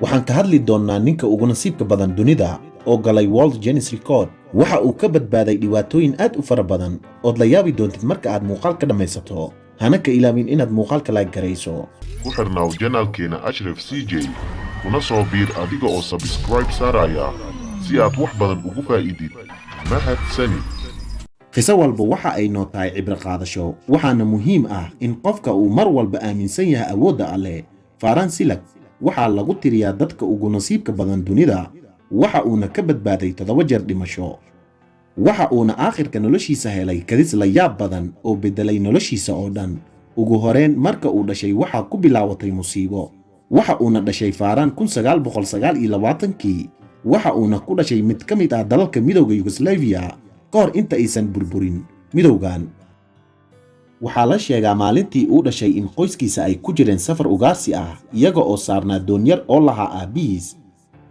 waxaan ka hadli doonnaa ninka ugu nasiibka badan dunida oo galay World Guinness Record. waxa uu ka badbaaday dhibaatooyin aad u fara badan ood la yaabi doontid marka aad muuqaalka dhammaysato. hana ka ilaawin inaad muuqaalka like garayso. ku xirnaaw janaalkeena Ashraf CJ kuna soo biir adiga oo subscribe saaraya si aad wax badan ugu faa'iidid. mahadsanid. qiso walba waxa ay noo tahay cibro qaadasho, waxaana muhiim ah in qofka uu mar walba aaminsan yahay awoodda Alle. Farhan Silak waxaa lagu tiriyaa dadka ugu nasiibka badan dunida, waxa uuna ka badbaaday 7 jeer dhimasho. waxa uuna aakhirka noloshiisa helay kadis la yaab badan oo bedelay noloshiisa oo dhan. ugu horeen marka uu dhashay waxaa ku bilaawatay musiibo. waxa uuna dhashay Farhan 1929kii. waxa uuna ku dhashay mid ka mid ah dalalka midowga Yugoslavia kahor inta aysan burburin midowgan. waxaa la sheegaa maalintii uu dhashay in qoyskiisa ay ku jireen safar ugaarsi ah iyaga oo saarnaa doonyar oo lahaa aabbihiis.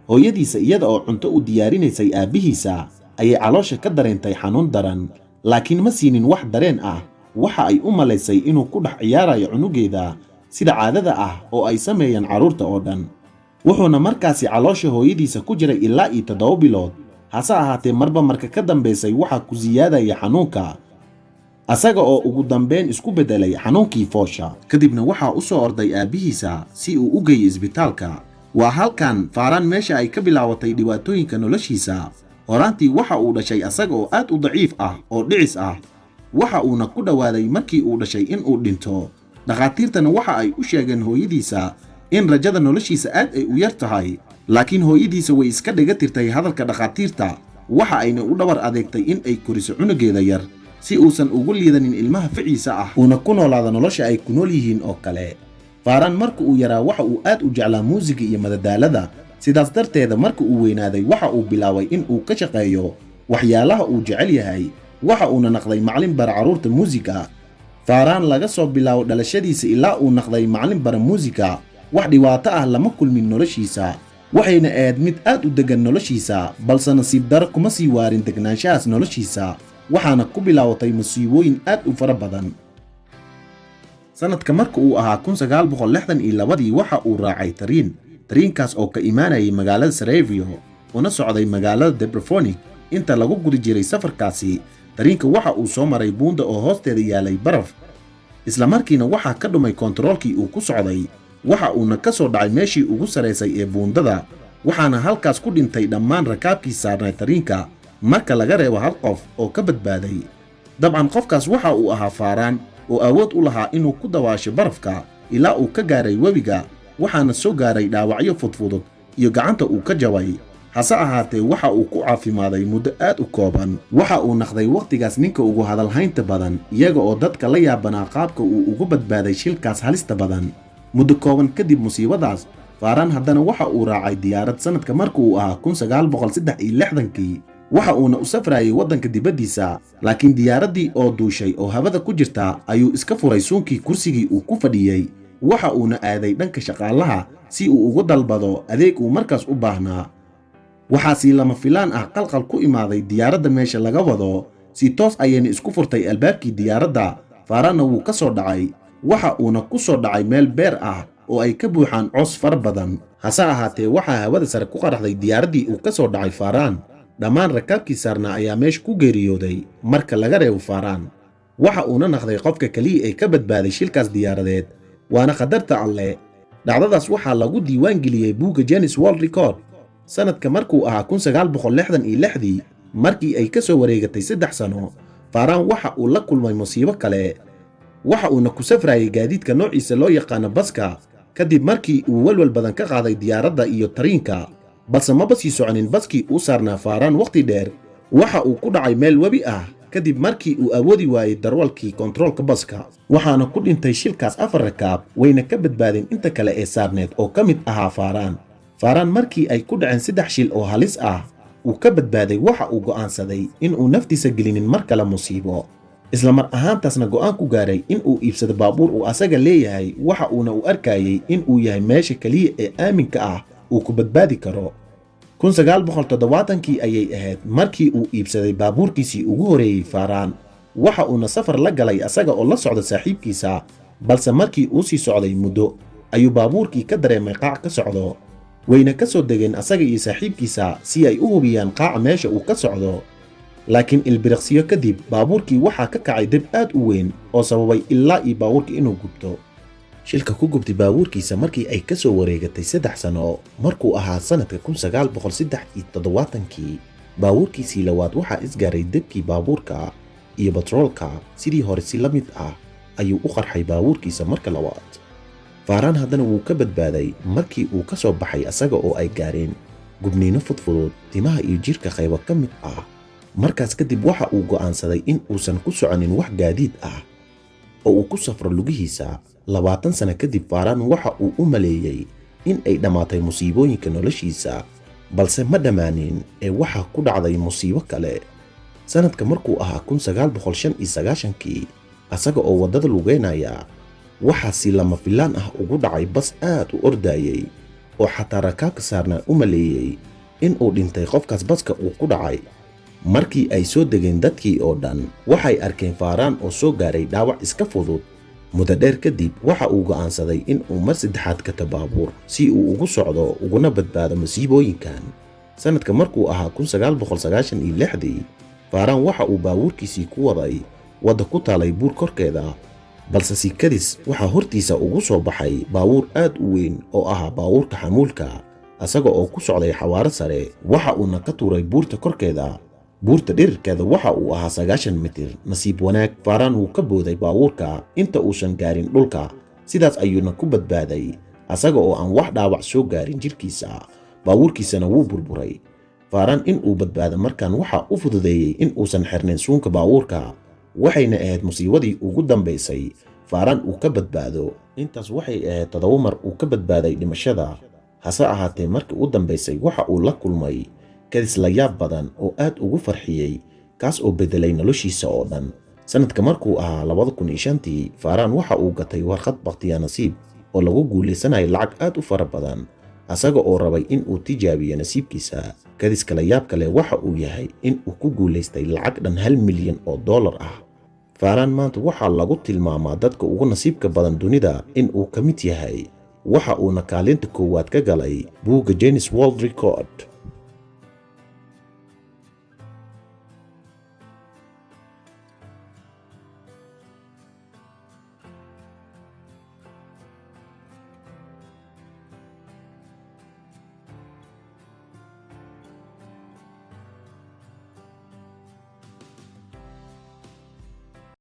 hooyadiisa iyada oo cunto u diyaarinaysay aabbihiisa ayay caloosha ka dareentay xanuun daran, laakiin ma siinin wax dareen ah. waxa ay u malaysay inuu ku dhex ciyaarayo cunugeeda sida caadada ah oo ay sameeyaan carruurta oo dhan. wuxuuna markaasi caloosha hooyadiisa ku jiray ilaa 7 bilood. hase ahaatee marba marka ka dambaysay waxaa ku siyaadaya xanuunka, asaga oo ugu dambeyn isku bedelay xanuunkii foosha. kadibna waxaa u soo orday aabbihiisa si uu u geeyo isbitaalka. waa halkan Farhan meesha ay ka bilaawatay dhibaatooyinka noloshiisa. horaantii waxa uu dhashay asaga oo aad u daciif ah oo dhicis ah. waxa uuna ku dhowaaday markii uu dhashay in uu dhinto. dhakhaatiirtana waxa ay u sheegeen hooyadiisa in rajada noloshiisa aad ay u yar tahay, laakiin hooyadiisa way iska dhiga tirtay hadalka dhakhaatiirta. waxa ayna u dhabar adeegtay in ay koriso cunugeeda yar si uusan ugu liidanin ilmaha ficiisa ah uuna ku noolaada nolosha ay ku nool yihiin oo kale. Farhan marka uu yaraa waxa uu aad u jeclaa muusiga iyo madadaalada, sidaas darteeda marka uu weynaaday waxa uu bilaabay in uu ka shaqeeyo waxyaalaha uu jecel yahay. waxa uuna noqday macallin bara carruurta muusiga. Farhan laga soo bilaabo dhalashadiisa ilaa uu noqday macallin bara muusiga wax dhibaato ah lama kulmin noloshiisa, waxayna ahayd mid aad u degan noloshiisa. balse nasiib daro kuma sii waarin degnaanshahaas noloshiisa, waxaana ku bilaawatay musiibooyin aad u fara badan. sanadka marka uu ahaa 1962 waxa uu raacay tariinkaas oo ka imaanayay magaalada Sarajevo una socday magaalada Dubrovnik. inta lagu gudi jiray safarkaasi, tariinka waxa uu soo maray buunda oo hoosteeda yaalay baraf. isla markiina waxaa ka dhumay kontaroolkii uu ku socday. waxa uuna ka soo dhacay meeshii ugu sareysay ee buundada, waxaana halkaas ku dhintay dhammaan rakaabkii saarnay tariinka marka laga reebo hal qof oo ka badbaaday. dabcan qofkaas waxa uu ahaa Farhan oo awood u lahaa inuu ku dawaasho barafka ilaa uu ka gaaray webiga, waxaana soo gaaray dhaawacyo fudfudud iyo gacanta uu ka jabay. hase ahaatee waxa uu ku caafimaaday muddo aad u kooban. waxa uu noqday waqtigaas ninka ugu hadalhaynta badan, iyaga oo dadka la yaabanaa qaabka uu ugu badbaaday shilkaas halista badan. muddo kooban kadib musiibadaas, Farhan haddana waxa uu raacay diyaarad sanadka marka uu ahaa 1963kii. waxa uuna u safrayay waddanka dibaddiisa, laakiin diyaaraddii oo duushay oo hawada ku jirta ayuu iska furay suunkii kursigii uu ku fadhiyey. waxa uuna aaday dhanka shaqaalaha si uu ugu dalbado adeeg uu markaas u baahnaa. waxaasi lama filaan ah qalqal ku imaaday diyaaradda meesha laga wado. si toos ayayna isku furtay albaabkii diyaaradda. Farhanna wuu ka soo dhacay. waxa uuna ku soo dhacay meel beer ah oo ay ka buuxaan coos fara badan. hase ahaatee waxaa hawada sare ku qaraxday diyaaraddii uu ka soo dhacay Farhan. dhammaan rakaabkii saarnaa ayaa meesha ku geeriyooday marka laga reebo Farhan. waxa uuna noqday qofka kaliya ee ka badbaaday shilkaas diyaaradeed, waana qadarta Alle. dhacdadaas waxaa lagu diiwaan geliyey buugga Guinness World Record. sanadka markuu ahaa 1966, markii ay ka soo wareegatay 3 sano, Farhan waxa uu la kulmay musiibo kale. waxa uuna ku safrayay gaadiidka noociisa loo yaqaano baska kadib markii uu walwal badan ka qaaday diyaaradda iyo tariinka. balse maba sii soconin baskii uu saarnaa Farhan waqti dheer. waxa uu ku dhacay meel webi ah kadib markii uu awoodi waayey darwalkii kontaroolka baska, waxaana ku dhintay shilkaas 4 rakaab, wayna ka badbaadeen inta kale ee saarneed oo ka mid ahaa Farhan. Farhan markii ay ku dhaceen 3 shil oo halis ah uu ka badbaaday, waxa uu go'aansaday in uu naftiisa gelinin mar kale musiibo. isla mar ahaantaasna go'aan ku gaaray in uu iibsado baabuur uu asaga leeyahay. waxa uuna u arkayay in uu yahay meesha kaliya ee aaminka ah uu ku badbaadi karo. 1970kii ayay ahayd markii uu iibsaday baabuurkiisii ugu horeeyey Farhan. waxa uuna safar la galay asaga oo la socda saaxiibkiisa, balse markii uu sii socday muddo ayuu baabuurkii ka dareemay qaac ka socdo. wayna ka soo degeen asaga iyo saaxiibkiisa si ay u hubiyaan qaaca meesha uu ka socdo. laakiin ilbiriqsiyo kadib baabuurkii waxaa ka kacay dab aad u weyn oo sababay ilaa iyo baabuurkii inuu gubto. shilka ku gubtay baabuurkiisa markii ay ka soo wareegatay 3 sano markuu ahaa sanadka 1973 baabuurkiisii labaad waxaa isgaaray dabkii baabuurka iyo batroolka sidii hore si la mid ah ayuu u qarxay baabuurkiisa marka labaad. Farhan haddana wuu ka badbaaday markii uu ka soo baxay asaga oo ay gaareen gubniino fudfudud timaha iyo jirka qaybo ka mid ah. markaas kadib waxa uu go'aansaday in uusan ku soconin wax gaadiid ah oo uu ku safro lugihiisa. 20 sano kadib Farhan waxa uu u maleeyay in ay dhamaatay musiibooyinka noloshiisa, balse ma dhamaanin ee waxa ku dhacday musiibo kale. sanadka markuu ahaa 1995 asaga oo wadada lugeynaya waxaa si lama filaan ah ugu dhacay bas aad u ordayay oo xataa rakaabka saarnaa u maleeyay in uu dhintay qofkaas baska uu ku dhacay. markii ay soo degeen dadkii oo dhan waxay arkeen Farhan oo soo gaaray dhaawac iska fudud. muddo dheer kadib waxa uu go'aansaday in uu mar saddexaad ka tabaabuur si uu ugu socdo uguna badbaado musiibooyinkan. sanadka markuu ahaa 1996 Farhan waxa uu baabuurkiisii ku waday wadda ku taalay buur korkeeda, balse si kadis waxaa hortiisa ugu soo baxay baabuur aad u weyn oo ahaa baabuurka xamuulka. asaga oo ku socday xawaaro sare waxa uuna ka tuuray buurta korkeeda. buurta dhirirkeeda waxa uu ahaa 90 mitir. nasiib wanaag Farhan wuu ka booday baabuurka inta uusan gaarin dhulka, sidaas ayuuna ku badbaaday asaga oo aan wax dhaawac soo gaarin jirkiisa. baabuurkiisana wuu burburay. Farhan in uu badbaado markan waxa u fududeeyay in uusan xirnayn suunka baabuurka, waxayna ahayd musiibadii ugu dambeysay Farhan uu ka badbaado. intaas waxay ahayd 7 mar uu ka badbaaday dhimashada. hase ahaatee markii u dambeysay waxa uu la kulmay kadis la yaab badan oo aad ugu farxiyay, kaas oo bedelay noloshiisa oo dhan. sanadka markuu ahaa 2005 Farhan waxa uu gatay warqad bakhtiyaa nasiib oo lagu guuleysanayo lacag aad u fara badan, asaga oo rabay in uu tijaabiyo nasiibkiisa. kadiska la yaab kale waxa uu yahay in uu ku guuleystay lacag dhan $1 milyan ah. Farhan maanta waxaa lagu tilmaamaa dadka ugu nasiibka badan dunida in uu ka mid yahay. waxa uuna kaalinta koowaad ka galay buugga Guinness World Record.